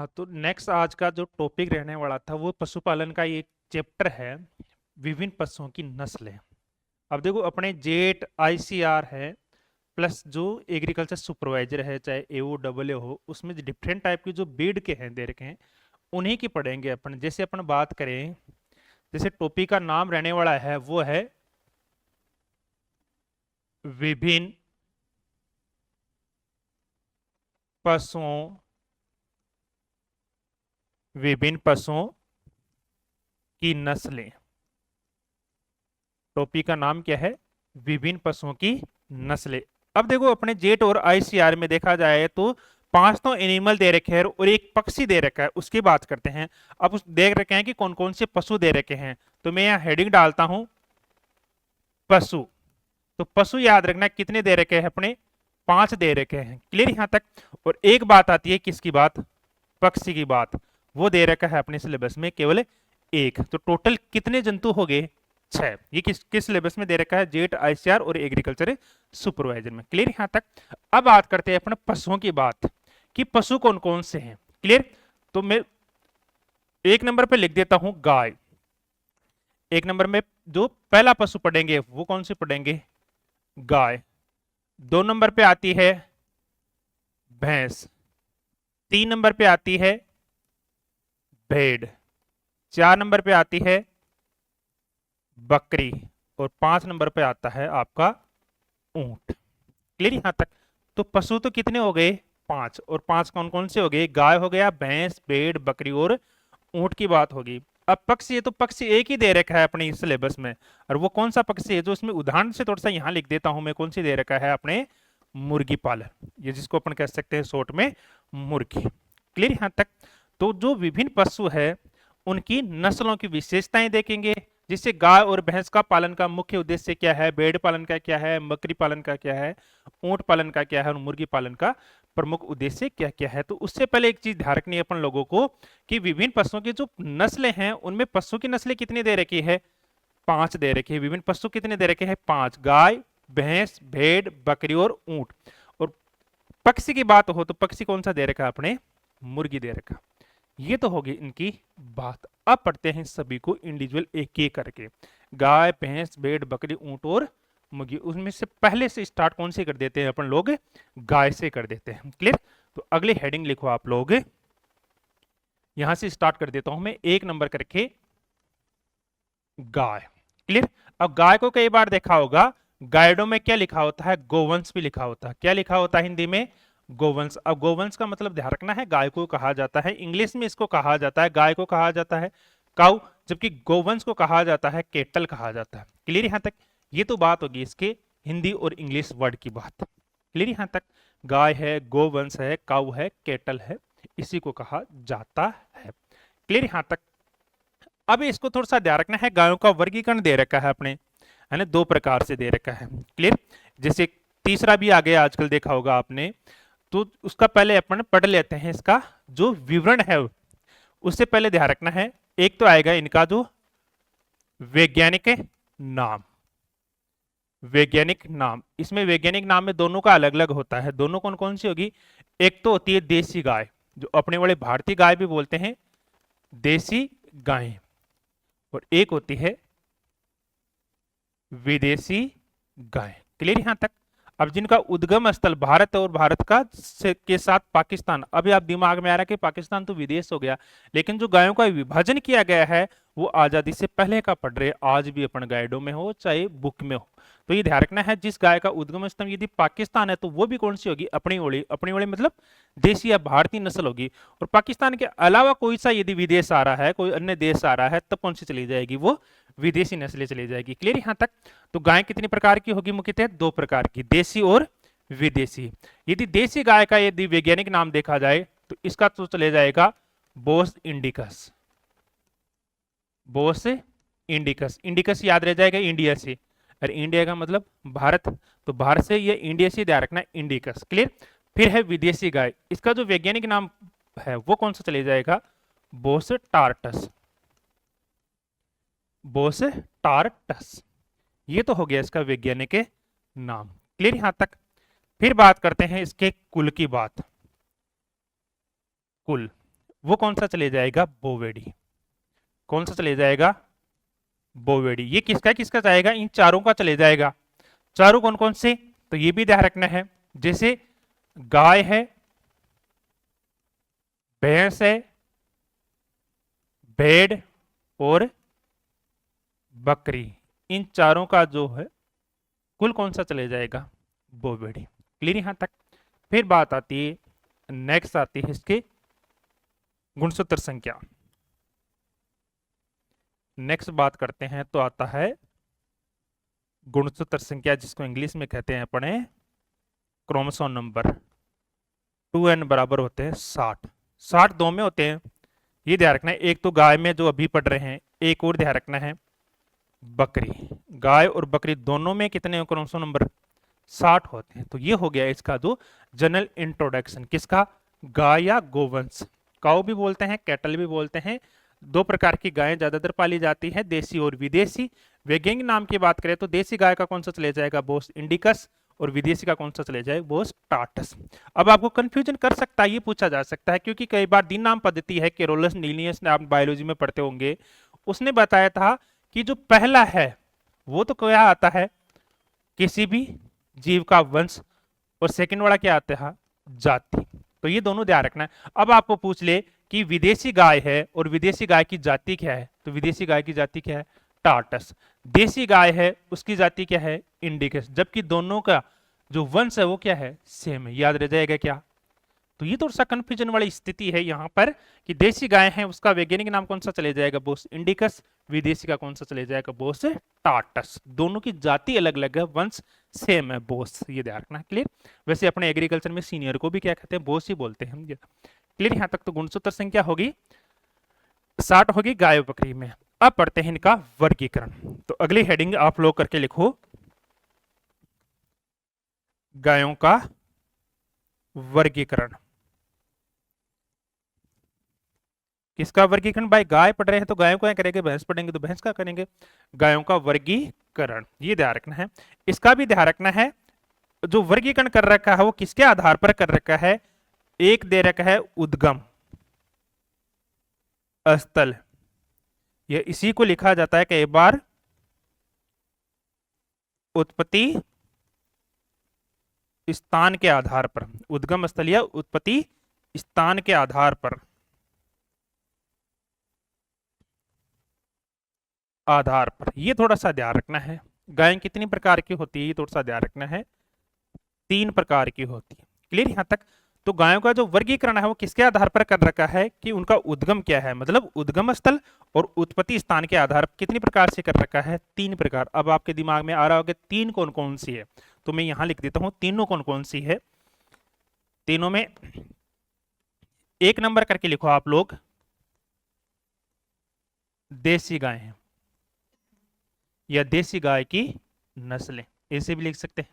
हाँ, तो नेक्स्ट आज का जो टॉपिक रहने वाला था वो पशुपालन का एक चैप्टर है, विभिन्न पशुओं की नस्लें। अब देखो अपने जेट आईसीआर है प्लस जो एग्रीकल्चर सुपरवाइजर है, चाहे एओ डबल ए हो, उसमें डिफरेंट टाइप की जो बीड के हैं दे रखे हैं, उन्हीं की पढ़ेंगे अपन। जैसे अपन बात करें, जैसे टॉपिक का नाम रहने वाला है वो है विभिन्न पशुओं विभिन्न पशुओं की नस्लें। टॉपिक का नाम क्या है? विभिन्न पशुओं की नस्लें। अब देखो अपने जेट और आईसीआर में देखा जाए तो 5 तो एनिमल दे रखे हैं और एक पक्षी दे रखा है, उसकी बात करते हैं। अब उस देख रखे हैं कि कौन कौन से पशु दे रखे हैं, तो मैं यहाँ हेडिंग डालता हूं पशु। तो पशु याद रखना कितने दे रखे हैं अपने? 5 दे रखे हैं। क्लियर यहां तक? और एक बात आती है किसकी बात? पक्षी की बात। वो दे रखा है अपने सिलेबस में केवल एक। तो टोटल कितने जंतु हो गए? 6। ये किस किस सिलेबस में दे रखा है? जेट आईसीआर और एग्रीकल्चर सुपरवाइजर में। क्लियर यहां तक? अब बात करते हैं अपने पशुओं की बात कि पशु कौन कौन से हैं। क्लियर? तो मैं एक नंबर पे लिख देता हूं गाय। एक नंबर में जो पहला पशु पढ़ेंगे वो कौन से पढ़ेंगे? गाय। 2 नंबर पे आती है भैंस। 3 नंबर पे आती है भेड़। 4 नंबर पे आती है बकरी। और 5 नंबर पे आता है आपका ऊंट। क्लियर यहां तक? तो पशु तो कितने हो गए? 5। और 5 कौन कौन से हो गए? गाय हो गया, भैंस, भेड़, बकरी और ऊंट की बात होगी। अब पक्षी है तो पक्षी एक ही दे रखा है अपने सिलेबस में, और वो कौन सा पक्षी है जो इसमें उदाहरण से थोड़ा सा यहां लिख देता हूं मैं, कौन सी दे रखा है अपने? मुर्गी पालन, ये जिसको अपन कह सकते हैं शॉर्ट में मुर्गी। क्लियर यहां तक? तो जो विभिन्न पशु है उनकी नस्लों की विशेषताएं देखेंगे, जिससे गाय और भैंस का पालन का मुख्य उद्देश्य क्या है, भेड़ पालन का क्या है, बकरी पालन का क्या है, ऊंट पालन का क्या है और मुर्गी पालन का प्रमुख उद्देश्य क्या क्या है। तो उससे पहले एक चीज ध्यान रखनी है अपन लोगों को कि विभिन्न पशुओं की जो नस्लें हैं उनमें पशु की नस्लें कितनी दे रखी है? 5 दे रखी है। विभिन्न पशु कितने दे रखे हैं? 5। गाय, भैंस, भेड़, बकरी और ऊंट। और पक्षी की बात हो तो पक्षी कौन सा दे रखा है अपने? मुर्गी दे रखा। ये तो होगी इनकी बात। अब पढ़ते हैं सभी को इंडिविजुअल एक एक करके। गाय, भैंस, भेड़, बकरी, ऊंट और मुर्गी। उसमें से पहले से स्टार्ट कौन से कर देते हैं अपन लोग? गाय से कर देते हैं। क्लियर? तो अगली हेडिंग लिखो आप लोग। यहां से स्टार्ट कर देता हूं मैं, 1 नंबर करके गाय। क्लियर? अब गाय को कई बार देखा होगा गाइडों में क्या लिखा होता है? गोवंश भी लिखा होता है। क्या लिखा होता है हिंदी में? गोवंश। अब गोवंश का मतलब ध्यान रखना है, गाय को कहा जाता है, इंग्लिश में इसको कहा जाता है, गाय को कहा जाता है काउ, जबकि गोवंश को कहा जाता है केटल कहा जाता है। क्लियर यहां तक? ये तो बात होगी इसके हिंदी और इंग्लिश वर्ड की बात। क्लियर यहां तक? गाय है, गोवंश है, काउ है, केटल है, इसी को कहा जाता है। क्लियर यहां तक? अब इसको थोड़ा सा ध्यान रखना है, गायों का वर्गीकरण दे रखा है अपने, है ना, 2 प्रकार से दे रखा है। क्लियर? जैसे तीसरा भी आ गया आजकल, देखा होगा आपने, तो उसका पहले अपन पढ़ लेते हैं। इसका जो विवरण है उससे पहले ध्यान रखना है, एक तो आएगा इनका जो वैज्ञानिक नाम। वैज्ञानिक नाम, इसमें वैज्ञानिक नाम में दोनों का अलग अलग होता है। दोनों कौन कौन सी होगी? एक तो होती है देसी गाय, जो अपने वाले भारतीय गाय भी बोलते हैं, देसी गाय। और एक होती है विदेशी गाय। क्लियर यहां तक? अब जिनका उद्गम स्थल भारत और भारत का के साथ पाकिस्तान, अभी आप दिमाग में आ रहा है कि पाकिस्तान तो विदेश हो गया, लेकिन जो गायों का विभाजन किया गया है वो आजादी से पहले का पढ़ रहे, आज भी अपन गाइडों में हो चाहे बुक में हो। तो ये ध्यान रखना है, जिस गाय का उद्गम स्थल यदि पाकिस्तान है तो वो भी कौन सी होगी? अपनी ओली। अपनी ओली मतलब देसी या भारतीय नस्ल होगी। और पाकिस्तान के अलावा कोई सा यदि विदेश आ रहा है, कोई अन्य देश आ रहा है, तब कौन सी चली जाएगी? वो विदेशी नस्लें चली जाएगी। क्लियर यहां तक? तो गाय कितनी प्रकार की होगी? मुख्यतः 2 प्रकार की, देसी और विदेशी। यदि देसी गाय का यदि वैज्ञानिक नाम देखा जाए तो इसका तो चले जाएगा Bose indicus. Bose indicus. Indicus याद रह जाएगा इंडिया से, और इंडिया का मतलब भारत, तो भारत से ये इंडिया से ध्यान रखना, इंडिकस। क्लियर? फिर है विदेशी गाय, इसका जो वैज्ञानिक नाम है वो कौन सा चले जाएगा? बोस टार्टस। बोस टार्टस, ये तो हो गया इसका वैज्ञानिक नाम। क्लियर यहां तक? फिर बात करते हैं इसके कुल की बात। कुल, वो कौन सा चले जाएगा, बोवेडी। कौन सा चले जाएगा, बोवेडी। ये किसका किसका जाएगा, इन चारों का चले जाएगा। चारों कौन कौन से, तो ये भी ध्यान रखना है, जैसे गाय है, भैंस है, भेड़ और बकरी, इन चारों का जो है कुल कौन सा चले जाएगा, बोवेडी। क्लियर यहां तक। फिर बात आती है, नेक्स्ट आती है इसके गुणसूत्र संख्या। नेक्स्ट बात करते हैं तो आता है गुणसूत्र संख्या, जिसको इंग्लिश में कहते हैं अपने क्रोमोसोम नंबर। 2n बराबर होते हैं 60। 60 दो में होते हैं, ये ध्यान रखना है। एक तो गाय में जो अभी पढ़ रहे हैं, एक और ध्यान रखना है बकरी। गाय और बकरी दोनों में कितने क्रोमोसोम नंबर, 60 होते हैं। तो ये हो गया इसका जो जनरल इंट्रोडक्शन, किसका, गाय या गोवंश। काऊ भी बोलते हैं, कैटल भी बोलते हैं। दो प्रकार की गायें ज्यादातर पाली जाती है, देसी और विदेशी। वैज्ञानिक नाम की बात करें तो देसी गाय का कौन सा चले जाएगा, बोस इंडिकस, और विदेशी का कौन सा चले जाएगा, बोस टार्टस। अब आपको कंफ्यूजन कर सकता है, ये पूछा जा सकता है, क्योंकि कई बार दिन नाम पद्धति है, केरोलस नीलियस ने आप बायोलॉजी में पढ़ते होंगे, उसने बताया था कि जो पहला है वो तो क्या आता है, किसी भी जीव का वंश, और सेकंड वाला क्या आता है, जाति। तो ये दोनों ध्यान रखना है। अब आपको पूछ ले कि विदेशी गाय है और विदेशी गाय की जाति क्या है, तो विदेशी गाय की जाति क्या है, टार्टस। देसी गाय है, उसकी जाति क्या है, इंडिकस। जबकि दोनों का जो वंश है वो क्या है, सेम है। याद रह जाएगा क्या। तो ये थोड़ा सा कंफ्यूजन वाली स्थिति है यहाँ पर कि देसी गाय है उसका वैज्ञानिक नाम कौन सा चले जाएगा, बोस इंडिकस। विदेशी का कौन सा चले जाएगा, बोस टार्टस। दोनों की जाति अलग अलग है, वंश सेम है, बोस। ये ध्यान रखना। क्लियर। वैसे अपने एग्रीकल्चर में सीनियर को भी क्या कहते हैं, बोस ही बोलते हैं। क्लियर यहाँ तक। तो गुणसूत्र संख्या होगी 60 होगी गाय बकरी में। अब पढ़ते हैं इनका वर्गीकरण। तो अगली हेडिंग आप लोग करके लिखो, गायों का वर्गीकरण। किसका वर्गीकरण, भाई गाय पढ़ रहे हैं तो गायों का करेंगे, भैंस पढ़ेंगे तो भैंस का करेंगे। गायों का वर्गीकरण, ये ध्यान रखना है। इसका भी ध्यान रखना है, जो वर्गीकरण कर रखा है वो किसके आधार पर कर रखा है। एक दे रखा है उद्गम स्थल, ये इसी को लिखा जाता है कई बार उत्पत्ति स्थान के आधार पर। उद्गम स्थल या उत्पत्ति स्थान के आधार पर, ये थोड़ा सा ध्यान रखना है। गायें कितनी प्रकार की होती है, ये थोड़ा सा ध्यान रखना है, 3 प्रकार की होती है। क्लियर यहां तक। तो गायों का जो वर्गीकरण है वो किसके आधार पर कर रखा है कि उनका उद्गम क्या है, मतलब उद्गम स्थल और उत्पत्ति स्थान के आधार पर कितनी प्रकार से कर रखा है, 3 प्रकार। अब आपके दिमाग में आ रहा होगा 3 कौन कौन सी है, तो मैं यहां लिख देता हूं तीनों कौन कौन सी है। तीनों में 1 नंबर करके लिखो आप लोग, देसी गाय है या देसी गाय की नस्लें, ऐसे भी लिख सकते हैं,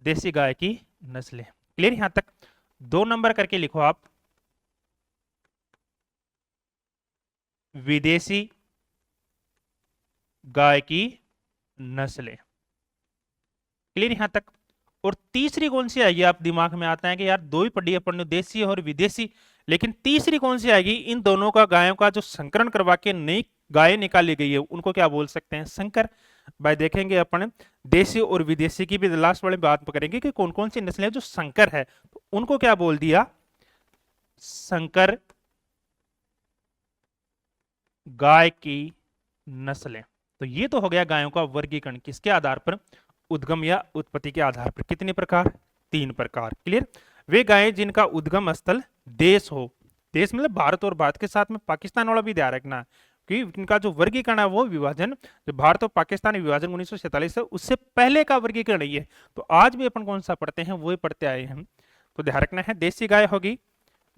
देसी गाय की नस्लें। क्लियर यहां तक। 2 नंबर करके लिखो आप, विदेशी गाय की नस्लें। क्लियर यहां तक। और तीसरी कौन सी आएगी, आप दिमाग में आता है कि यार 2 ही पढ़ी है अपन ने, देसी और विदेशी, लेकिन तीसरी कौन सी आएगी, इन दोनों का गायों का जो संकरण करवा के नई गाय निकाली गई है उनको क्या बोल सकते हैं, संकर। भाई देखेंगे अपन देसी और विदेशी की भी लास्ट वाली बात करेंगे कि कौन कौन सी नस्लें जो संकर है, तो उनको क्या बोल दिया, संकर गाय की नस्लें। तो ये तो हो गया गायों का वर्गीकरण, किसके आधार पर, उद्गम या उत्पत्ति के आधार पर। कितने प्रकार, 3 प्रकार। क्लियर। वे गायें जिनका उद्गम स्थल देश हो, देश मतलब भारत, और भारत के साथ में पाकिस्तान वाला भी ध्यान रखना कि इनका जो वर्गीकरण है वो विभाजन, जो भारत और पाकिस्तान विभाजन 1947 है उससे पहले का वर्गीकरण ही है। तो आज भी अपन कौन सा पढ़ते हैं, वही पढ़ते आए हैं। तो ध्यान रखना है, देसी गाय होगी,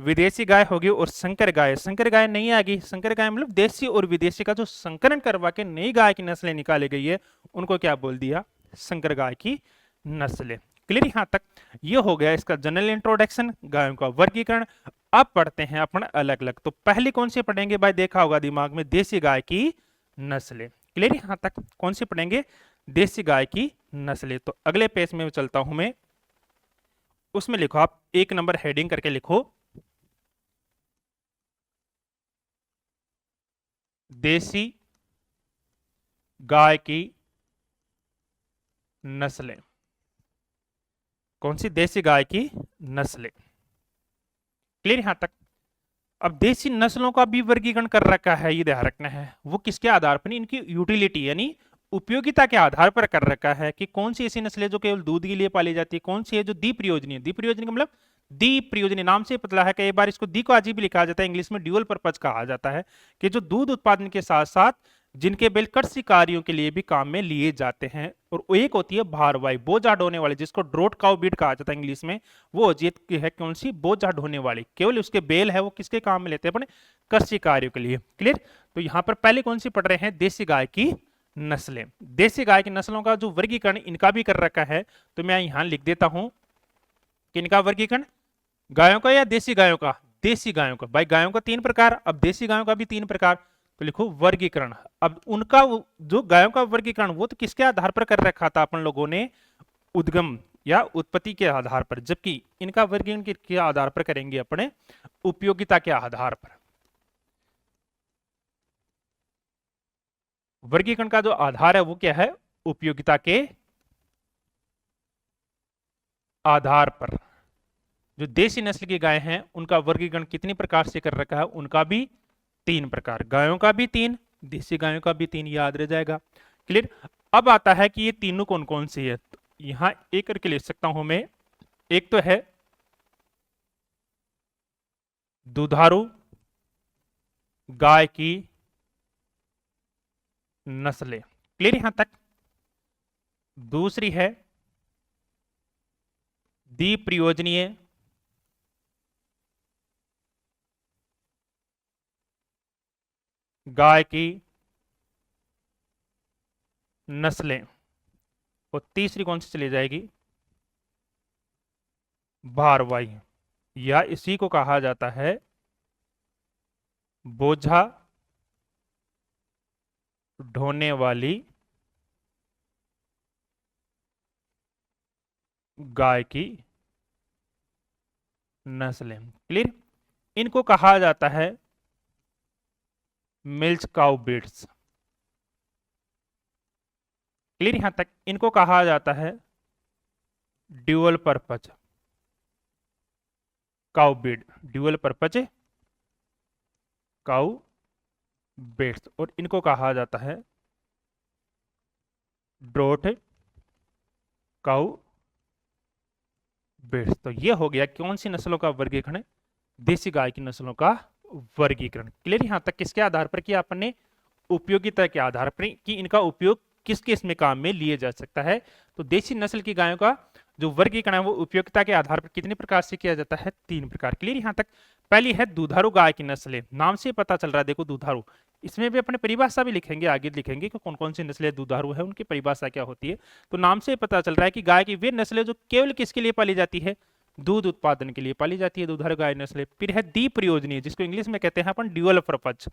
विदेशी गाय होगी और संकर गाय। संकर गाय नहीं आएगी, संकर गाय मतलब देसी और विदेशी का जो संकरण करवा के नई गाय की नस्लें निकाली गई है उनको क्या बोल दिया, संकर गाय की नस्लें। क्लियर यहां तक। ये हो गया इसका जनरल इंट्रोडक्शन, गायों का वर्गीकरण। अब पढ़ते हैं अपन अलग अलग। तो पहली कौन सी पढ़ेंगे, भाई देखा होगा दिमाग में, देसी गाय की नस्लें। क्लियर यहां तक। कौन सी पढ़ेंगे, देसी गाय की नस्लें। तो अगले पेज में चलता हूं मैं, उसमें लिखो आप 1 नंबर हेडिंग करके लिखो, देसी गाय की नस्लें। कौन सी? देसी गाय की नस्लें। क्लियर यहां तक? अब देसी नस्लों का भी वर्गीकरण कर रखा है, ये ध्यान रखना है। वो किसके आधार पर? इनकी यूटिलिटी यानी उपयोगिता के आधार पर कर रखा है कि कौन सी ऐसी नस्लें जो केवल दूध के लिए पाली जाती है, कौन सी है जो द्विप्रयोजनीय है। द्विप्रयोजनीय का मतलब द्विप्रयोजनीय नाम से पतला है। कई बार इसको दी को आज भी लिखा जाता है, इंग्लिश में ड्यूअल पर्पज कहा जाता है, कि जो दूध उत्पादन के साथ साथ जिनके बेल कृषि कार्यों के लिए भी काम में लिए जाते हैं। और एक होती है भारवाही, बोझा ढोने वाली, जिसको ड्रोट काउ बीट कहा जाता है इंग्लिश में। वो अजीत की है कौन सी? बोझा ढोने वाली। केवल उसके बेल है वो किसके काम में लेते हैं? अपने कृषि कार्यों के लिए। क्लियर? तो यहां पर पहले कौन सी पढ़ रहे हैं? देसी गाय की नस्लें। देसी गाय की नस्लों का जो वर्गीकरण इनका भी कर रखा है, तो मैं यहां लिख देता हूं कि इनका वर्गीकरण गायों का या देसी गायों का? देसी गायों का। भाई गायों का 3 प्रकार, अब देसी गायों का भी 3 प्रकार। तो लिखो वर्गीकरण। अब उनका जो गायों का वर्गीकरण वो तो किसके आधार पर कर रखा था अपन लोगों ने? उद्गम या उत्पत्ति के आधार पर, जबकि इनका वर्गीकरण किसके आधार पर करेंगे? अपने उपयोगिता के आधार पर। वर्गीकरण का जो आधार है वो क्या है? उपयोगिता के आधार पर। जो देसी नस्ल की गाय हैं उनका वर्गीकरण कितनी प्रकार से कर रखा है? उनका भी 3 प्रकार। गायों का भी 3, देसी गायों का भी 3, याद रह जाएगा। क्लियर? अब आता है कि ये तीनों कौन कौन सी है। तो यहां एक करके लिख सकता हूं मैं। एक तो है दुधारू गाय की नस्लें। क्लियर यहां तक? दूसरी है द्विप्रयोजनीय गाय की नस्लें। और तीसरी कौन सी चली जाएगी? भारवाही, या इसी को कहा जाता है बोझा ढोने वाली गाय की नस्लें। क्लियर? इनको कहा जाता है मिल्च काउ ब्रीड्स। क्लियर यहां तक? इनको कहा जाता है dual purpose cow breed. Dual purpose cow breeds. और इनको कहा जाता है ड्रोट काउ ब्रीड्स। तो ये हो गया कौन सी नस्लों का वर्गीकरण? देसी गाय की नस्लों का वर्गीकरण। क्लियर यहां तक? किसके आधार पर? कि आपने उपयोगिता के आधार पर कि इनका उपयोग किस किस में काम में लिए जा सकता है। तो देसी नस्ल की गायों का जो वर्गीकरण है वो उपयोगिता के आधार पर कितने प्रकार से किया जाता है? 3 प्रकार। क्लियर यहां तक? पहली है दुधारू गाय की नस्लें। नाम से पता चल रहा है, देखो दुधारू, इसमें भी अपने परिभाषा भी लिखेंगे, आगे लिखेंगे कि कौन कौन सी नस्लें दुधारू है, उनकी परिभाषा क्या होती है। तो नाम से पता चल रहा है कि गाय की वे नस्लें जो केवल किसके लिए पाली जाती है? दूध उत्पादन के लिए पाली जाती है दुधारू गाय नस्लें। फिर है द्विप्रयोजनीय, जिसको इंग्लिश में कहते हैं अपन ड्यूअल पर्पज।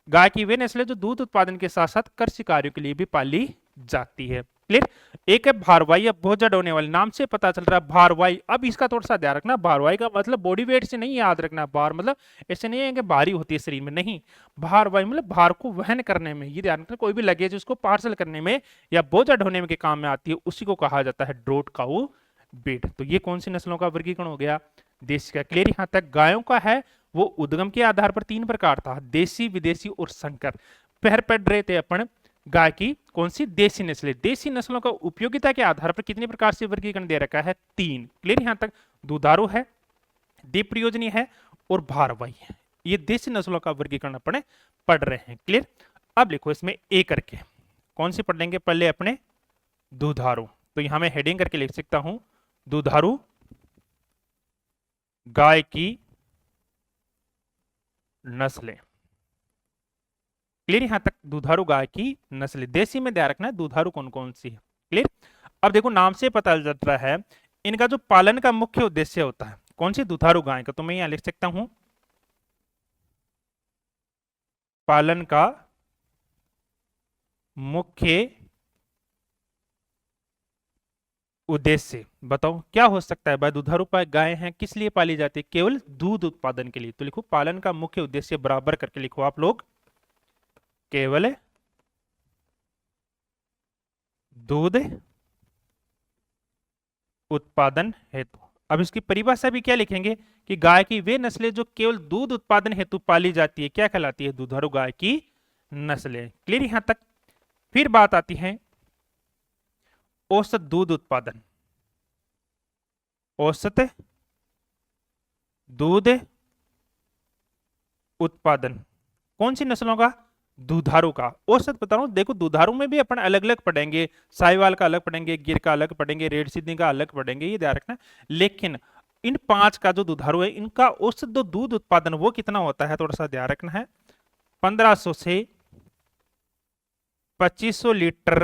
गाय की वे नस्लें जो दूध उत्पादन के साथ साथ कृषि कार्यों के लिए भी पाली जाती है। क्लियर? एक है भारवाही। अब बोझा ढोने वाली, नाम से पता चल रहा है भारवाही। अब इसका थोड़ा सा ध्यान रखना, भारवाही का मतलब बॉडी वेट से नहीं याद रखना। भार मतलब ऐसे नहीं है कि भारी होती है शरीर में, नहीं। भारवाही मतलब भार को वहन करने में, ये ध्यान रखना। कोई भी लगेज उसको पार्सल करने में या बोझा ढोने में के काम में आती है, उसी को कहा जाता है ड्रोट काऊ बीट। तो ये कौन सी नस्लों का वर्गीकरण हो गया? देसी का। क्लियर यहां तक? गायों का है वो उद्गम के आधार पर 3 प्रकार था, देसी, विदेशी और संकर। पहर पढ़ रहे थे अपन गाय की कौन सी? देसी नस्लें। देसी नस्लों का उपयोगिता के आधार पर कितने प्रकार से वर्गीकरण दे रखा है? 3। क्लियर यहां तक? दुधारू है, द्विप्रयोजनीय है और भारवाही है। ये देसी नस्लों का वर्गीकरण अपने पढ़ रहे हैं। क्लियर? अब लिखो इसमें ए करके कौन सी पढ़ लेंगे? पहले अपने दुधारू। तो यहां मैं हेडिंग करके लिख सकता हूं दुधारू गाय की नस्लें। क्लियर यहां तक? दुधारू गाय की नस्लें। देसी में ध्यान रखना है दुधारू कौन कौन सी है। क्लियर? अब देखो नाम से पता चल रहा है इनका जो पालन का मुख्य उद्देश्य होता है कौन सी? दुधारू गाय का। तो मैं यहां लिख सकता हूं पालन का मुख्य उद्देश्य। बताओ क्या हो सकता है? भाई दुधारू गाय हैं, किस लिए पाली जाती है? केवल दूध उत्पादन के लिए। तो लिखो पालन का मुख्य उद्देश्य बराबर करके लिखो आप लोग केवल दूध उत्पादन हेतु। अब इसकी परिभाषा भी क्या लिखेंगे कि गाय की वे नस्लें जो केवल दूध उत्पादन हेतु पाली जाती है क्या कहलाती है, दुधारू गाय की नस्लें। क्लियर यहां तक। फिर बात आती है औसत दूध उत्पादन। औसत दूध उत्पादन कौन सी नस्लों का, दुधारू का। औसत बता रहा हूं, देखो दुधारू में भी अपन अलग अलग पढ़ेंगे, साहिवाल का अलग पढ़ेंगे, गिर का अलग पढ़ेंगे, रेड सिंधी का अलग पढ़ेंगे, ये ध्यान रखना। लेकिन इन 5 का जो दुधारू है इनका औसत जो दूध उत्पादन वो कितना होता है थोड़ा सा ध्यान रखना है। 1500 से 2500 लीटर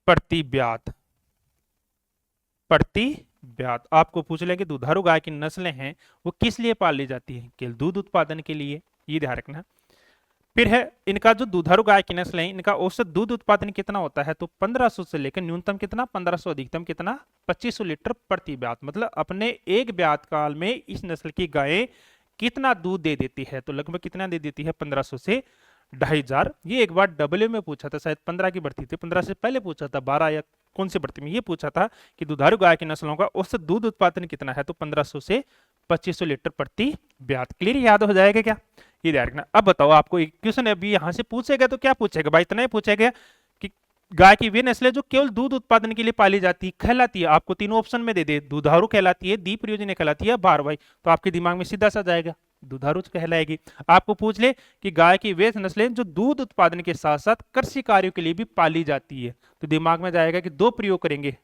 प्रति ब्यात। प्रति ब्यात आपको पूछ लेंगे दुधारू गाय की नस्लें हैं वो किस लिए पाली जाती है, केवल दूध उत्पादन के लिए, ये ध्यान रखना। फिर है इनका जो दुधारू गाय की नस्ल है इनका औसत दूध उत्पादन कितना होता है, तो 1500 से लेकर न्यूनतम कितना 1500, अधिकतम कितना 2500 लीटर प्रति ब्यात। मतलब अपने एक ब्यात काल में इस नस्ल की गायें कितना दूध दे देती है, तो लगभग कितना दे देती है 1500 से 2500। ये एक बार डब्ल्यू में पूछा था, शायद 15 की भर्ती थी, 15 से पहले पूछा था, 12 या कौन सी भर्ती में ये पूछा था कि दुधारू गाय की नस्लों का औसत दूध उत्पादन कितना है, तो 1500 से 2500 लीटर प्रति ब्यात। क्लियर, याद हो जाएगा क्या, ये ध्यान रखना। अब बताओ आपको एक क्वेश्चन अभी यहां से पूछेगा तो क्या पूछेगा भाई, इतना ही पूछेगा कि गाय की वे नस्लें जो केवल दूध उत्पादन के लिए पाली जाती है कहलाती है, आपको तीनों ऑप्शन में दे दे, दुधारू कहलाती है, द्वीप प्रयोजनीय कहलाती है, भारवाही। तो आपके दिमाग में सीधा सा जाएगा दुधारू कहलाएगी। आपको पूछ ले कि गाय की वे नस्लें जो दूध उत्पादन के साथ साथ कृषि कार्यों के लिए भी पाली जाती है, तो दिमाग में जाएगा कि दो प्रयोग करेंगे,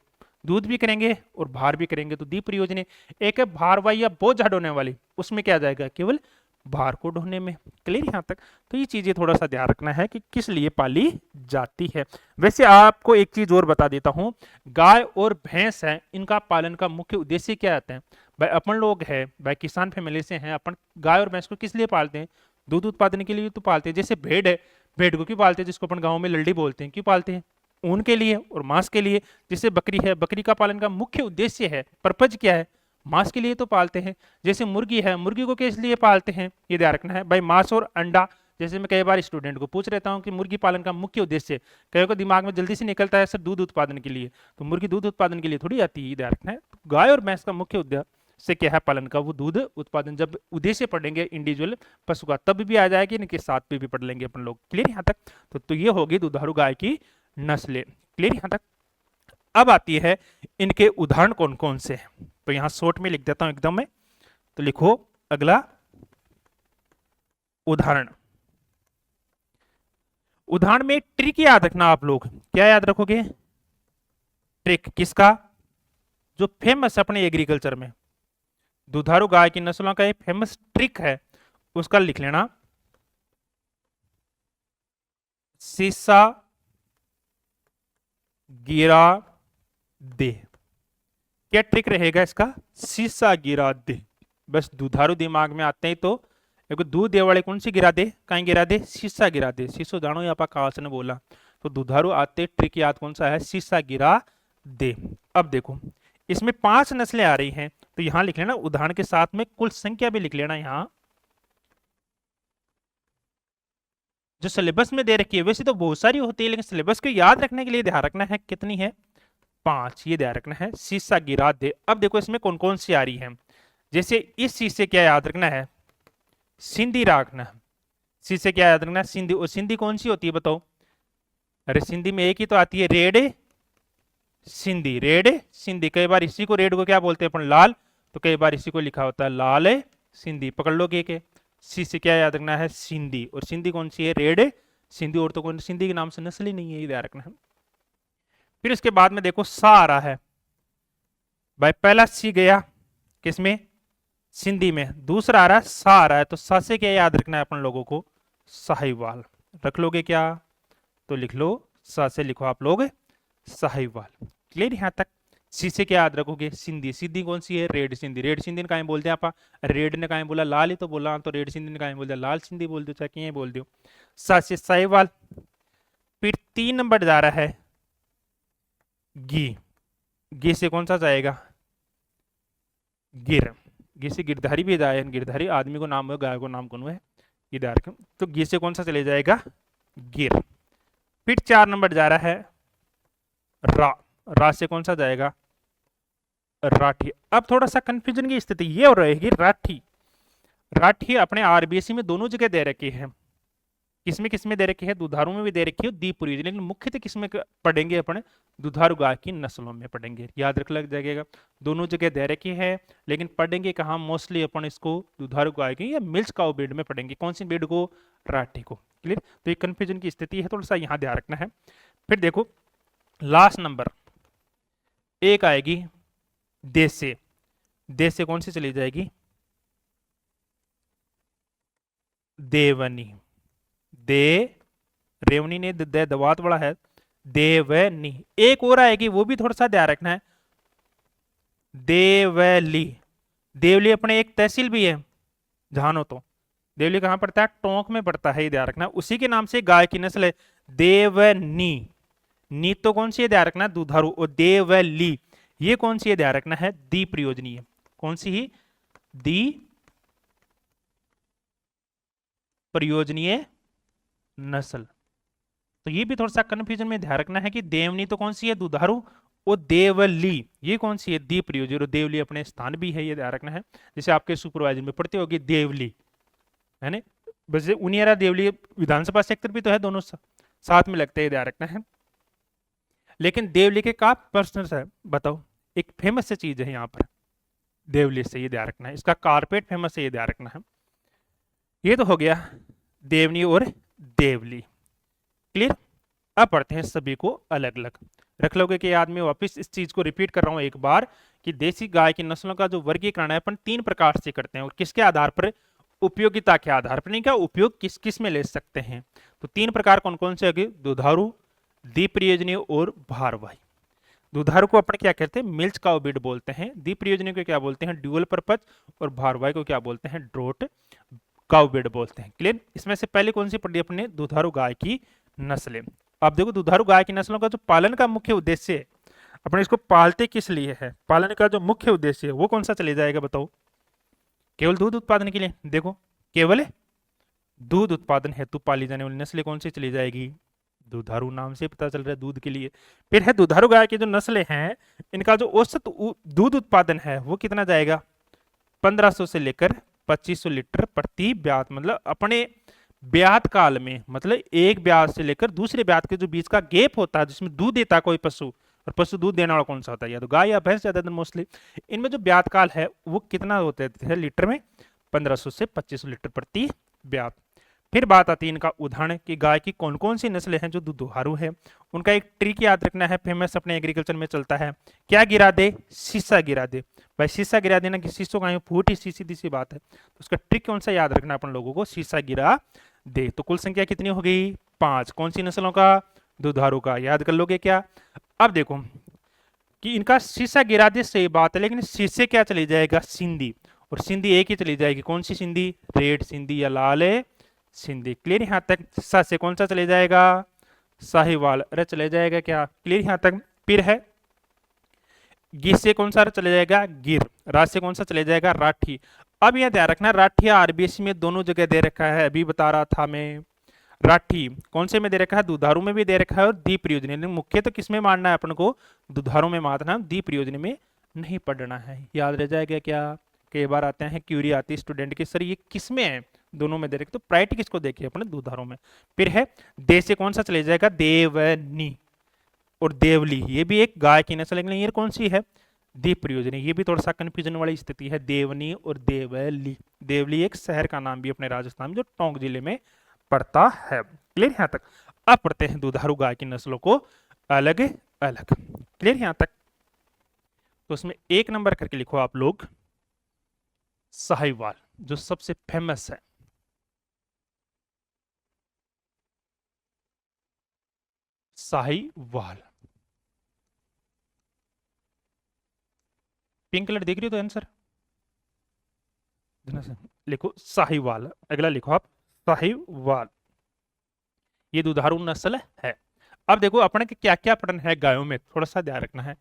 दूध भी करेंगे और भार भी करेंगे, तो द्वीप प्रयोजनीय। एक है भारवाही या बोझ ढोने वाली, उसमें क्या जाएगा केवल भार को ढोने में। क्लियर यहां तक। तो ये चीजें थोड़ा सा ध्यान रखना है कि किस लिए पाली जाती है। वैसे आपको एक चीज और बता देता हूं, गाय और भैंस है इनका पालन का मुख्य उद्देश्य क्या आता है भाई, अपन लोग है भाई किसान फैमिली से हैं, अपन गाय और भैंस को किस लिए पालते हैं, दूध उत्पादन के लिए तो पालते हैं। जैसे भेड़ है, भेड़ को क्यों पालते हैं, जिसको अपन गाँव में लल्डी बोलते हैं, क्यों पालते हैं, ऊन के लिए और मांस के लिए। जैसे बकरी है, बकरी का पालन का मुख्य उद्देश्य है, पर्पज क्या है, मांस के लिए तो पालते हैं। जैसे मुर्गी है, मुर्गी को किस लिए पालते हैं, ये ध्यान रखना है भाई, मांस और अंडा। जैसे मैं कई बार स्टूडेंट को पूछ रहता हूँ कि मुर्गी पालन का मुख्य उद्देश्य, कई को दिमाग में जल्दी से निकलता है सर दूध उत्पादन के लिए, तो मुर्गी दूध उत्पादन के लिए थोड़ी आती है, ध्यान रखना है। गाय और भैंस का मुख्य उद्देश्य क्या है पालन का, वो दूध उत्पादन। जब उद्देश्य पढ़ेंगे इंडिविजुअल पशु का तब भी आ जाएगी, इनके साथ पे भी पढ़ लेंगे अपन लोग। क्लियर यहाँ तक। तो ये होगी दुधारू गाय की नस्लें। क्लियर यहाँ तक। अब आती है इनके उदाहरण कौन कौन से हैं, तो यहां शॉर्ट में लिख देता हूं एकदम में, तो लिखो अगला उदाहरण। उदाहरण में ट्रिक याद रखना आप लोग, क्या याद रखोगे, ट्रिक किसका, जो फेमस अपने एग्रीकल्चर में दुधारू गाय की नस्लों का एक फेमस ट्रिक है, उसका लिख लेना, सीसा गिरा दे। क्या ट्रिक रहेगा इसका, सीसा गिरा दे। बस दुधारू दिमाग में आते ही तो एक दूध दे वाले कौन सी गिरा दे, कहीं गिरा दे, सीसा गिरा दे। सीसो जानो या काश ने बोला, तो दुधारू आते ट्रिक याद कौन सा है, सीसा गिरा दे। अब देखो इसमें 5 नस्लें आ रही हैं, तो यहां लिख लेना उदाहरण के साथ में कुल संख्या भी लिख लेना। यहां जो सिलेबस में दे रखी है, वैसे तो बहुत सारी होती है लेकिन सिलेबस को याद रखने के लिए ध्यान रखना है कितनी है, 5, ये ध्यान रखना है, सीसा गिरा दे। अब देखो इसमें कौन कौन सी आ रही है, जैसे इस चीज से क्या याद रखना है, सिंधी रखना, से क्या याद रखना है, सिंधी। और सिंधी कौन सी होती है बताओ, अरे सिंधी में एक ही तो आती है, रेड सिंधी, रेड सिंधी। कई बार इसी को रेड को क्या बोलते हैं अपन, लाल, तो कई बार इसी को लिखा होता है लाल सिंधी, पकड़ लो के। सी से क्या याद रखना है, सिंधी। और सिंधी कौन सी है, रेड सिंधी। और तो कौन सिंधी के नाम से नस्ल ही नहीं है, ये ध्यान रखना है। फिर इसके बाद में देखो सा आ रहा है भाई, पहला सी गया किसमें, सिंधी में, दूसरा आ रहा है सा आ रहा है, तो सा से क्या याद रखना है अपन लोगों को, साहिवाल। रख लोगे क्या, तो लिख लो, सा से लिखो आप लोग साहिवाल। क्लियर यहां तक। सी से क्या याद रखोगे, सिंधी। सिंधी कौन सी है, रेड सिंधी। रेड सिंधी ने कहीं बोलते हैं आप, रेड ने कहीं बोला, लाल ही तो बोला, तो रेड सिंधी ने कहीं बोल दिया, लाल सिंधी बोल दो, चाहे कहीं बोल दो। सा से साहिवाल। फिर 3 नंबर जा रहा है गी। गी से कौन सा जाएगा, गिर। गी से गिरधारी भी जाए, गिरधारी आदमी को नाम है, गाय को नाम कौन है, ये ध्यान रखें। तो गी से कौन सा चले जाएगा, गिर। फिर 4 नंबर जा रहा है रा, रा से कौन सा जाएगा, राठी। अब थोड़ा सा कंफ्यूजन की स्थिति ये हो रहेगी, राठी, राठी अपने आरबीएससी में दोनों जगह दे रखी है। किसमें दे रखी है, दुधारू में भी दे रखी है, द्विपुरी, लेकिन मुख्यतः किसमें पढ़ेंगे अपन, दुधारू गाय की नस्लों में पढ़ेंगे। याद रख लग जाएगा, दोनों जगह दे रखी है, लेकिन पढ़ेंगे कहाँ, मोस्टली अपन इसको दुधारू गाय की या मिल्क काउ ब्रीड में पढ़ेंगे। कौन सी ब्रीड को, राठी को। क्लियर। तो ये कंफ्यूजन की स्थिति है, थोड़ा सा यहाँ ध्यान रखना है। फिर देखो लास्ट नंबर एक आएगी देसे, देसे कौन सी चली जाएगी, देवनी, दे, रेवनी ने दवात बड़ा है, देवनी। एक और आएगी, वो भी थोड़ा सा ध्यान रखना है, देवली। देवली अपने एक तहसील भी है, जानो तो देवली कहां पड़ता है, टोंक में पड़ता है, ये ध्यान रखना। उसी के नाम से गाय की नस्ल है देवनी। नी तो कौन सी है, ध्यान रखना, दुधारू। और देवली ये कौन सी है, ध्यान रखना है, दी प्रयोजनीय। कौन सी ही, दी प्रयोजनीय नस्ल। तो ये भी थोड़ा सा कंफ्यूजन में ध्यान रखना है कि देवनी तो कौन सी है, दुधारू। और देवली ये कौन सी है, दी प्रयोजन। और देवली अपने स्थान भी है, ये ध्यान रखना है। जैसे आपके सुपरवाइजर में पढ़ते होगी देवली, है ना। वैसे उनियारा देवली विधानसभा सेक्टर भी तो है, दोनों साथ में लगते हैं, ध्यान रखना है। लेकिन देवली के का प्रश्न है, बताओ, एक फेमस से चीज है यहाँ पर देवली से, ये ध्यान रखना है। इसका कारपेट फेमस है, ये ध्यान रखना है। ये तो हो गया देवनी और देवली। क्लियर। अब पढ़ते हैं सभी को अलग अलग। रख लोगे कि याद में, वापस इस चीज को रिपीट कर रहा हूं एक बार, कि देसी गाय की नस्लों का जो वर्गीकरण है अपन 3 प्रकार से करते हैं। और किसके आधार पर, उपयोगिता के आधार पर, नहीं क्या उपयोग किस किस में ले सकते हैं। तो 3 प्रकार कौन कौन से, दुधारू, द्विप्रयोजनीय और भारवाही। दुधारू को अपन क्या कहते हैं, मिल्क काउ ब्रीड बोलते हैं। द्विप्रयोजनीय को क्या बोलते हैं, ड्यूअल पर्पज। और भारवाही को क्या बोलते हैं, ड्रोट काउ ब्रीड बोलते हैं। क्लियर। इसमें से पहले कौन सी पढ़ी अपने, दुधारू गाय की नस्लें। अब देखो दुधारू गाय की नस्लों का जो पालन का मुख्य उद्देश्य है, अपने इसको पालते किस लिए है, पालन का जो मुख्य उद्देश्य है वो कौन सा चले जाएगा, बताओ। केवल दूध उत्पादन के लिए। देखो केवल दूध उत्पादन हेतु पाली जाने वाली नस्लें कौन सी चली जाएगी, दुधारू। नाम से पता चल रहा है दूध के लिए। फिर है दुधारू गाय की जो नस्लें हैं, इनका जो औसत दूध उत्पादन है वो कितना जाएगा, 1500 से लेकर 2500 लीटर प्रति ब्यात। मतलब अपने ब्यात काल में, मतलब एक ब्यात से लेकर दूसरे ब्यात के जो बीच का गैप होता है, जिसमें दूध देता है कोई पशु, और पशु दूध देने वाला कौन सा होता है, या तो गाय या भैंस ज्यादातर मोस्टली। इनमें जो ब्यात काल है वो कितना होता है लीटर में, 1500 से 2500 लीटर प्रति ब्यात। फिर बात आती है इनका उदाहरण कि गाय की कौन कौन सी नस्लें हैं जो दुधारू है। उनका एक ट्रिक याद रखना है, फेमस अपने एग्रीकल्चर में चलता है, क्या गिरा दे, शीशा गिरा दे। भाई शीशा गिरा देना कि शीशों का फूट ही सीधी सी बात है। तो उसका ट्रिक कौन सा याद रखना अपन लोगों को, शीशा गिरा दे। तो कुल संख्या कितनी हो गई, 5। कौन सी नस्लों का, दुधारू का। याद कर लोगे क्या। अब देखो कि इनका शीशा गिरा दे सही बात है, लेकिन शीशे क्या चली जाएगा, सिंधी। और सिंधी एक ही चली जाएगी, कौन सी सिंधी, रेड सिंधी या लाल सिंधी। क्लियर यहां तक। सा से कौन सा चले जाएगा, साहिवाल। अरे चले जाएगा क्या, क्लियर यहां तक। फिर है गिर से कौन सा चले जाएगा, गिर। राज से कौन सा चले जाएगा, राठी। अब यह ध्यान रखना, राठी आरबीएससी में दोनों जगह दे रखा है, अभी बता रहा था मैं। राठी कौन से में दे रखा है, दुधारू में भी दे रखा है और द्विप्रयोजनीय। मुख्य तो किसमें मानना है अपन को, दुधारू में मानना, द्विप्रयोजनीय में नहीं पढ़ना है। याद रह जाएगा क्या। कई बार आते हैं क्यूरी आती है स्टूडेंट की, सर ये किसमें है, दोनों में दे रखे, तो प्रायोरिटी किसको देखिए अपने, दुधारू में। फिर है दे से कौन सा चले जाएगा, देवनी और देवली। ये भी एक गाय की नस्ल, लेकिन ये कौन सी है, द्विप्रयोजनीय। ये भी थोड़ा सा कंफ्यूजन वाली स्थिति है, देवनी और देवली। देवली एक शहर का नाम भी अपने राजस्थान में जो टोंक जिले में पड़ता है। क्लियर यहां तक। अब पढ़ते हैं दुधारू गाय की नस्लों को अलग अलग। क्लियर यहां तक। तो उसमें 1 नंबर करके लिखो आप लोग, साहिवाल, जो सबसे फेमस है। साहिवाल, पिंक कलर देख रही हो तो आंसर लिखो साहिवाल। अगला लिखो आप साहिवाल, ये दुधारू नस्ल है। अब देखो अपने के क्या क्या पढ़ना है गायों में, थोड़ा सा ध्यान रखना है।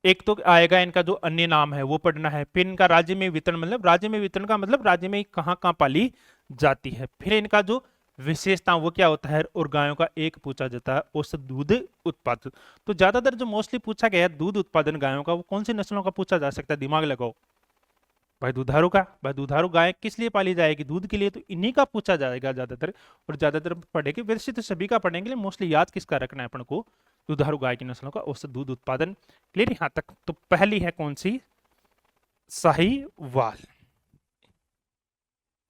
एक तो आएगा इनका जो अन्य नाम है वो पढ़ना है। फिर इनका राज्य में वितरण, मतलब राज्य में वितरण का मतलब राज्य में कहाँ कहाँ पाली जाती है। फिर इनका जो विशेषता वो क्या होता है, और गायों का एक पूछा जाता है औसत दूध उत्पादन। तो ज्यादातर जो मोस्टली पूछा गया है दूध उत्पादन गायों का, वो कौन सी नस्लों का पूछा जा सकता है, दिमाग लगाओ भाई। दुधारू का, भाई दुधारू गाय किस लिए पाली जाएगी, दूध के लिए, तो इन्हीं का पूछा जाएगा ज्यादातर। और ज्यादातर पढ़ेंगे, वैसे तो सभी का पढ़ेंगे, मोस्टली याद किसका रखना है अपन को, दुधारू गाय की नस्लों का औसत दूध उत्पादन। क्लियर यहां तक। तो पहली है कौन सी, साहीवाल।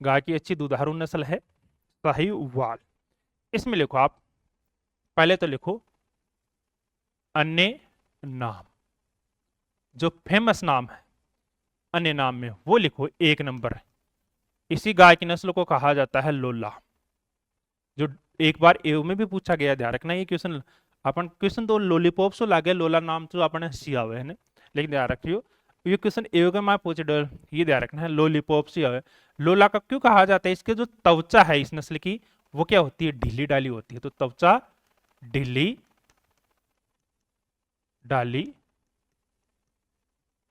गाय की अच्छी दुधारू नस्ल है साहीवाल। इसमें लिखो आप, पहले तो लिखो अन्य नाम, जो फेमस नाम है अन्य नाम में वो लिखो, एक नंबर है। इसी गाय की नस्ल को कहा जाता है लोला, जो एक बार एव में भी पूछा गया, ध्यान रखना ये क्वेश्चन। अपन क्वेश्चन तो लॉलीपॉप से लागे, लोला नाम तो अपने सिया हुए है, लेकिन ध्यान रखियो ये क्वेश्चन एव का मैं पूछ डर, ये ध्यान रखना है लॉलीपॉप से है। लोला का क्यों कहा जाता है, इसके जो त्वचा है इस नस्ल की वो क्या होती है, ढीली डाली होती है। तो त्वचा ढीली डाली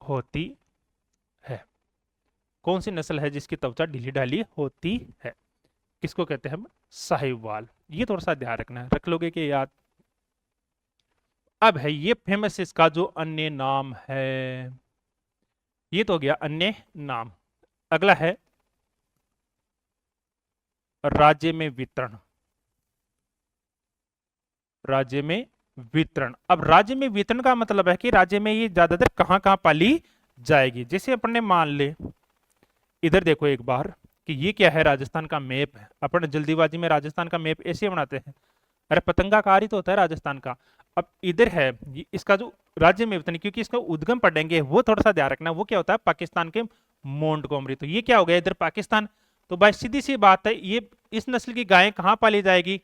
होती है। कौन सी नस्ल है जिसकी त्वचा ढीली डाली होती है, किसको कहते हैं हम, साहिवाल। ये थोड़ा सा ध्यान रखना है, रख लोगे कि याद। अब है ये फेमस, इसका जो अन्य नाम है, ये तो हो गया अन्य नाम। अगला है राज्य में वितरण। राज्य में वितरण, अब राज्य में वितरण का मतलब है कि राज्य में ये ज्यादातर कहां कहां पाली जाएगी। जैसे अपन ने मान ले, इधर देखो एक बार कि ये क्या है, राजस्थान का मैप है। अपन जल्दीबाजी में राजस्थान का मैप ऐसे बनाते हैं, अरे पतंगाकार ही तो होता है राजस्थान का। अब इधर है इसका जो राज्य में वितरण, क्योंकि इसका उद्गम पढ़ेंगे वो थोड़ा सा ध्यान रखना, वो क्या होता है पाकिस्तान के मोंटगोमरी। तो ये क्या हो गया इधर पाकिस्तान। तो भाई सीधी सी बात है, ये इस नस्ल की गायें कहां पाली जाएगी,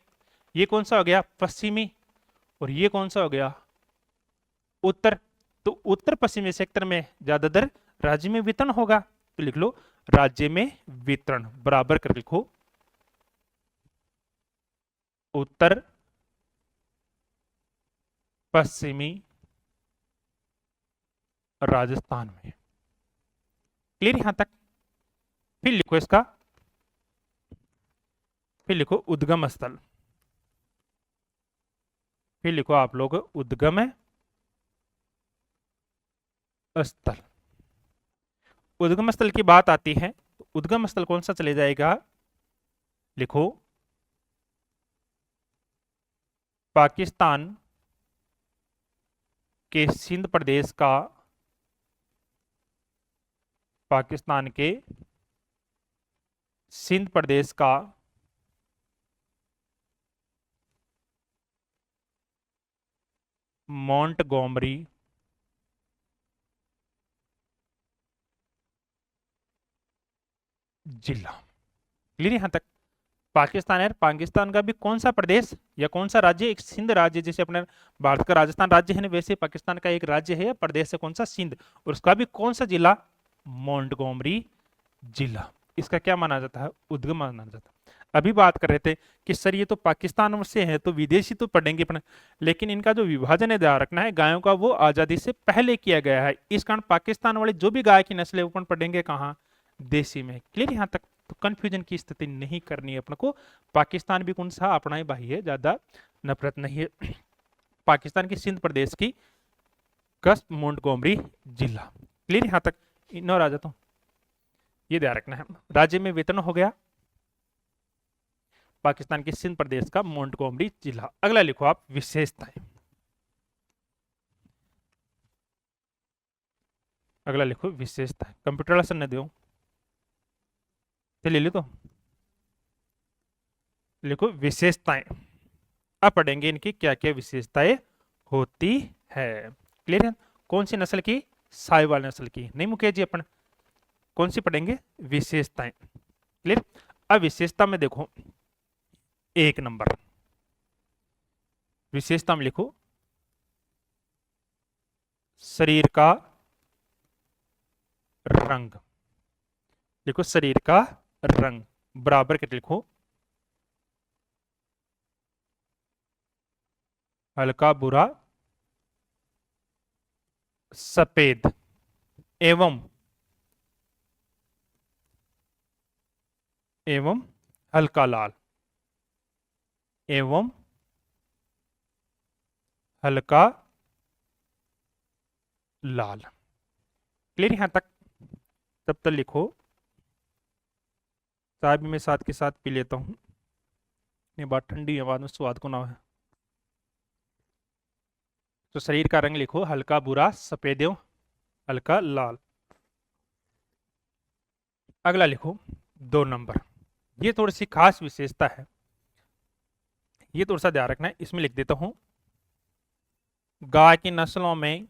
ये कौन सा हो गया पश्चिमी, और ये कौन सा हो गया उत्तर। तो उत्तर पश्चिमी सेक्टर में ज्यादातर राज्य में वितरण होगा। तो लिख लो राज्य में वितरण बराबर कर लिखो उत्तर पश्चिमी राजस्थान में। क्लियर यहां तक। फिर लिखो इसका, फिर लिखो उद्गम स्थल, फिर लिखो आप लोग उद्गम स्थल। उद्गम स्थल की बात आती है तो उद्गम स्थल कौन सा चले जाएगा, लिखो पाकिस्तान के सिंध प्रदेश का, पाकिस्तान के सिंध प्रदेश का मोंटगोमरी जिला। क्लियर यहां तक। पाकिस्तान है, पाकिस्तान का भी कौन सा प्रदेश या कौन सा राज्य, एक सिंध राज्य, जैसे अपने भारत का राजस्थान राज्य है ना, वैसे पाकिस्तान का एक राज्य है या प्रदेश है कौन सा, सिंध, और उसका भी कौन सा जिला, मोंटगोमरी जिला। इसका क्या माना जाता है, उद्गम माना जाता है। अभी बात कर रहे थे कि सर ये तो पाकिस्तान से है तो विदेशी तो पढ़ेंगे अपने, लेकिन इनका जो विभाजन है ध्यान रखना है, गायों का वो आजादी से पहले किया गया है। इस कारण पाकिस्तान वाले जो भी गाय की नस्ल है अपन पढ़ेंगे कहाँ, देसी में। क्लियर यहां तक। तो कंफ्यूजन की स्थिति नहीं करनी है अपन को। पाकिस्तान भी कौन सा अपना ही भाई है, ज्यादा नफरत नहीं है। पाकिस्तान की सिंध प्रदेश की कस्ब मोंटगोमरी जिला। क्लियर यहां तक। इन और आ जाता हूं, ये ध्यान रखना है। राज्य में वेतन हो गया पाकिस्तान के सिंध प्रदेश का मोंटगोमरी जिला। अगला लिखो आप विशेषताएं। अगला लिखो विशेषताएं, कंप्यूटर वाला न दो, ले लो तो लिखो विशेषताएं। अब पढ़ेंगे इनकी क्या क्या विशेषताएं होती है। क्लियर है। कौन सी नस्ल की, साहिवाल नस्ल की, नहीं मुकेश जी, अपन कौन सी पढ़ेंगे, विशेषताएं। क्लियर। अब विशेषता में देखो, एक नंबर विशेषता में लिखो शरीर का रंग। लिखो शरीर का रंग बराबर के लिखो हल्का बुरा सफेद एवं हल्का लाल एवं हल्का लाल। क्लियर यहां तक? तब तक लिखो, चाय भी मैं साथ के साथ पी लेता हूँ, ये बात ठंडी है बाद में स्वाद को ना है। तो शरीर का रंग लिखो, हल्का भूरा सफेद एवं हल्का लाल। अगला लिखो 2 नंबर, ये थोड़ी सी खास विशेषता है, ये थोड़ा सा ध्यान रखना है। इसमें लिख देता हूं, गाय की नस्लों में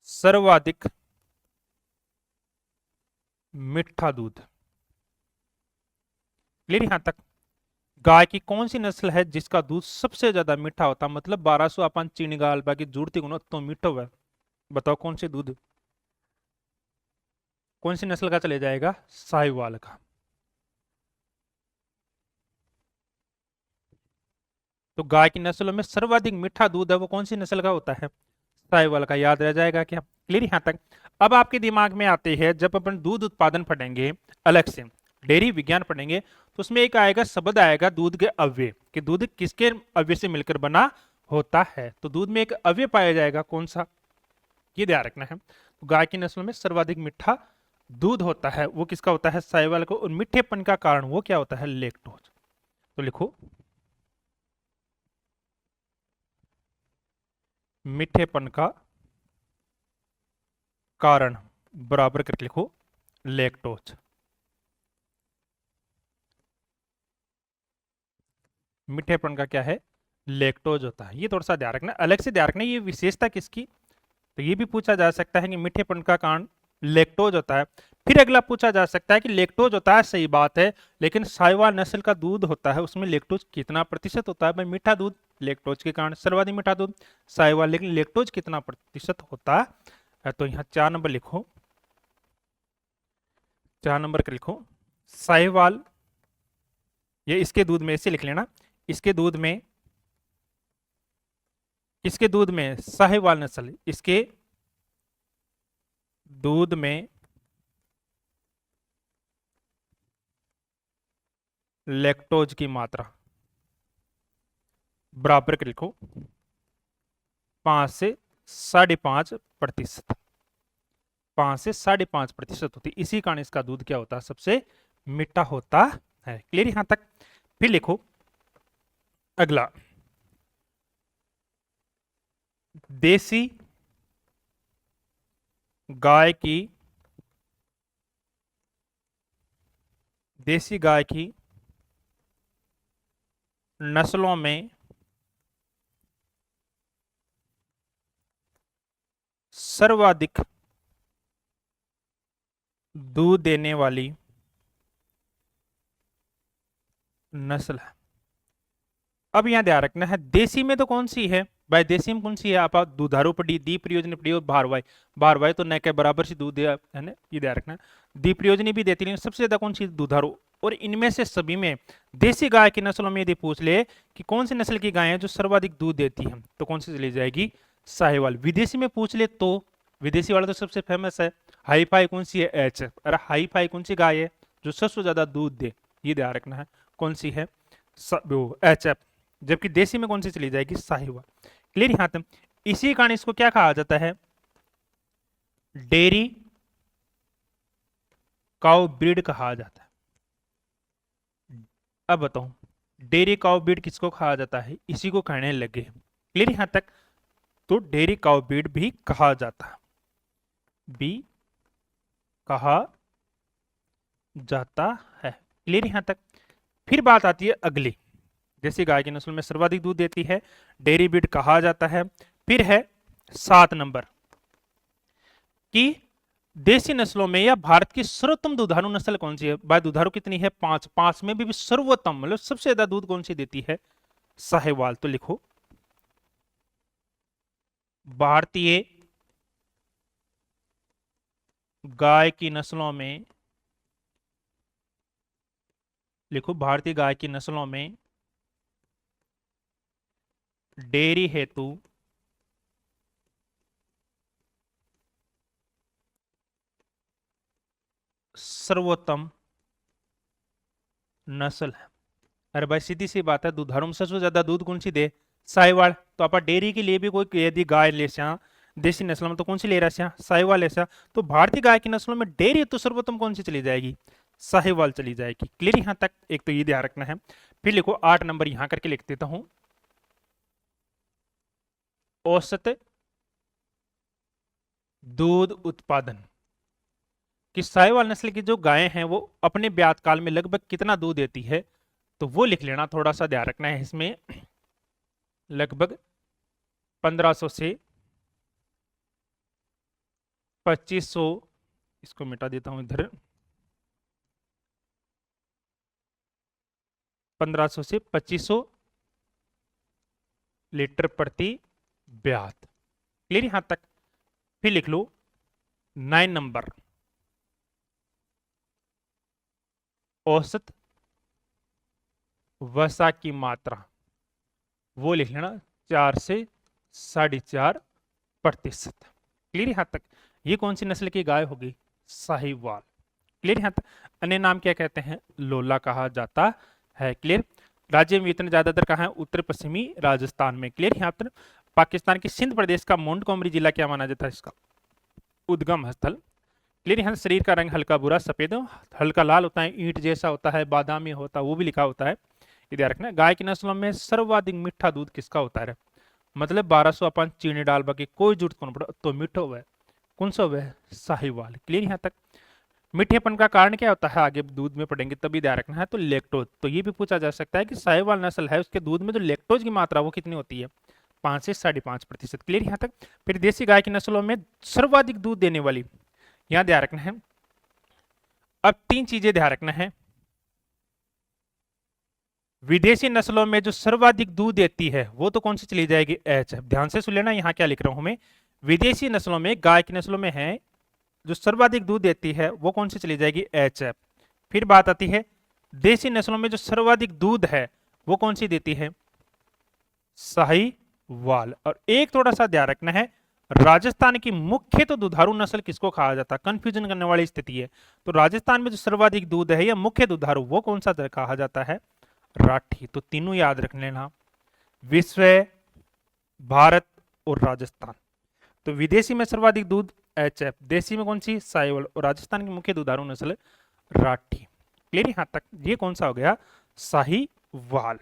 सर्वाधिक मीठा दूध। क्लियर यहां तक? गाय की कौन सी नस्ल है जिसका दूध सबसे ज्यादा मीठा होता है, मतलब 1200 अपन चीनी गाल बाकी जुड़ती गुनो तो मीठा हुआ है। बताओ कौन सी दूध, कौन सी नस्ल का चले जाएगा? साहिवाल का। तो गाय की नस्लों में सर्वाधिक मीठा दूध है वो कौन सी नस्ल का होता है? साहिवाल का। याद रह जाएगा क्या? क्लियर यहां तक? अब आपके दिमाग में आते हैं, जब अपन दूध उत्पादन पढ़ेंगे अलग से, डेयरी विज्ञान पढ़ेंगे, तो उसमें एक आएगा शब्द आएगा दूध के अव्यय, कि दूध किसके अव्यय से मिलकर बना होता है। तो दूध में एक अव्यय पाया जाएगा, कौन सा, ये ध्यान रखना है। तो गाय की नस्ल में सर्वाधिक मीठा दूध होता है वो किसका होता है? साहिवाल को। और मीठेपन का कारण वो क्या होता है? लैक्टोज। तो लिखो, मीठेपन का कारण बराबर करके लिखो लैक्टोज। मीठेपन का क्या है? लैक्टोज होता है। ये थोड़ा सा ध्यान रखना, अलग से ध्यान रखना, ये विशेषता किसकी। तो ये भी पूछा जा सकता है कि मीठेपन का कारण लैक्टोज होता है। फिर अगला पूछा जा सकता है कि लैक्टोज होता है, सही बात है, लेकिन साहिवाल नस्ल का दूध होता है उसमें लैक्टोज कितना प्रतिशत होता है? भाई मीठा दूध, लैक्टोज के कारण सर्वाधिक मीठा दूध साहिवाल, लेकिन लैक्टोज कितना प्रतिशत होता है? तो यहाँ 4 नंबर लिखो, 4 नंबर का लिखो, साहिवाल, ये इसके दूध में ऐसे लिख लेना, इसके दूध में, इसके दूध में साहिवाल नस्ल, इसके दूध में लैक्टोज की मात्रा बराबर के लिखो 5 से 5.5%। 5 से 5.5% होती, इसी कारण इसका दूध क्या होता है? सबसे मीठा होता है। क्लियर यहां तक? फिर लिखो अगला, देसी गाय की, देसी गाय की नस्लों में सर्वाधिक दूध देने वाली नस्ल है। अब यहां ध्यान रखना है, देसी में तो कौन सी है भाई? देसी में कौन सी है? आप दुधारू पड़ी, दी प्रयोजनी पड़ी और भारवाई। भारवाई तो न के बराबर सी दूध है ना, ये ध्यान रखना। दी प्रयोजनी भी देती, लेकिन सबसे ज्यादा कौन सी? दुधारू। और इनमें से सभी में देसी गाय की नस्लों में यदि पूछ ले कि कौन सी नस्ल की गाय है जो सर्वाधिक दूध देती है, तो कौन सी चली जाएगी? साहिवाल। विदेशी में पूछ ले तो विदेशी वाला तो सबसे फेमस है, हाई फाई कौन सी है? एच। अरे हाई फाई कौन सी गाय है जो सबसे ज्यादा दूध दे? ये ध्यान रखना है, कौन सी है? H F. जबकि देसी में कौन सी चली जाएगी? साहिवाल। क्लियर यहां तक? इसी कारण इसको क्या कहा जाता है? डेयरी काउ ब्रीड कहा जाता है। अब बताओ, डेयरी काउ ब्रीड किसको कहा जाता है? इसी को कहने लगे। क्लियर यहां तक? तो डेयरी काउ ब्रीड भी कहा जाता है, भी कहा जाता है। क्लियर यहां तक? फिर बात आती है अगली, देसी गाय की नस्ल में सर्वाधिक दूध देती है, डेयरी ब्रीड कहा जाता है। फिर है 7 नंबर कि देसी नस्लों में या भारत की सर्वोत्तम दुधारू नस्ल कौन सी है? भाई दुधारू कितनी है? 5। 5 में भी सर्वोत्तम मतलब सबसे ज्यादा दूध कौन सी देती है? साहिवाल। तो लिखो, भारतीय गाय की नस्लों में, लिखो भारतीय गाय की नस्लों में डेयरी हेतु सर्वोत्तम नस्ल है। अरे भाई सीधी सी बात है, दुधारू में सबसे ज्यादा दूध कौन सी दे? साहिवाल। तो आप डेयरी के लिए भी कोई यदि गाय ले देसी नस्ल में तो कौन सी ले रहा है? साहिवाल ले। तो भारतीय गाय की नस्लों में डेयरी तो सर्वोत्तम कौन सी चली जाएगी? साहिवाल चली जाएगी। क्लियर यहां तक? एक तो ये ध्यान रखना है। फिर लिखो 8 नंबर यहां करके लिख देता हूं, औसत दूध उत्पादन। कि साहिवाल नस्ल की जो गायें हैं वो अपने ब्यात काल में लगभग कितना दूध देती है, तो वो लिख लेना, थोड़ा सा ध्यान रखना है इसमें। लगभग 1500 से 2500, इसको मिटा देता हूं इधर, 1500 से 2500 लीटर प्रति ब्यात। क्लियर यहां तक? फिर लिख लो 9 नंबर, औसत वसा की मात्रा, वो लिख लेना 4 से 4.5%। क्लियर यहां तक? ये कौन सी नस्ल की गाय होगी? साहिवाल। क्लियर यहां तक? अन्य नाम क्या कहते हैं? लोला कहा जाता है। क्लियर? राज्य में वितरण ज्यादातर कहाँ है? उत्तर पश्चिमी राजस्थान में। क्लियर यहां पर? पाकिस्तान के सिंध प्रदेश का मोंटगोमरी जिला क्या माना जाता है इसका उद्गम स्थल। क्लियर? यहाँ शरीर का रंग हल्का भूरा सफेद, हल्का लाल होता है, ईंट जैसा होता है, बादामी होता है, वो भी लिखा होता है, ध्यान रखना। गाय की नस्लों में सर्वाधिक मीठा दूध किसका होता है? मतलब 1200 अपन चीनी डाल बाकी कोई जरूरत कौन पड़ा तो मीठा हुआ है, कौन सा हुआ है? साहिवाल। क्लियर यहाँ तक? मीठेपन का कारण क्या होता है आगे दूध में पढ़ेंगे तभी ध्यान रखना है। तो लेक्टोज। तो ये भी पूछा जा सकता है कि साहिवाल नस्ल है उसके दूध में जो लेक्टोज की मात्रा वो कितनी होती है? 5 से 5.5%। क्लियर यहाँ तक? फिर देसी गाय की नस्लों में सर्वाधिक दूध देने वाली, यहां ध्यान रखना है। अब 3 चीजें ध्यान रखना है। विदेशी नस्लों में जो सर्वाधिक दूध देती है वो तो कौन सी चली जाएगी? एच। ध्यान से सुन लेना, यहां क्या लिख रहा हूं मैं। विदेशी नस्लों में, गाय की नस्लों में है जो सर्वाधिक दूध देती है वो कौन सी चली जाएगी? एच। फिर बात आती है देसी नस्लों में जो सर्वाधिक दूध है वो कौन सी देती है? साहिवाल। और एक थोड़ा सा ध्यान रखना है, राजस्थान की मुख्य तो दुधारू नस्ल किसको कहा जाता है? कंफ्यूजन करने वाली स्थिति है। तो राजस्थान में जो सर्वाधिक दूध है या मुख्य दुधारू वो कौन सा कहा जाता है? राठी। तो तीनों याद रख लेना, विश्व, भारत और राजस्थान। तो विदेशी में सर्वाधिक दूध एचएफ, देसी में कौन सी? साहिवाल, और राजस्थान की मुख्य दुधारू नस्ल राठी। क्लियर यहां तक? ये कौन सा हो गया? साहिवाल।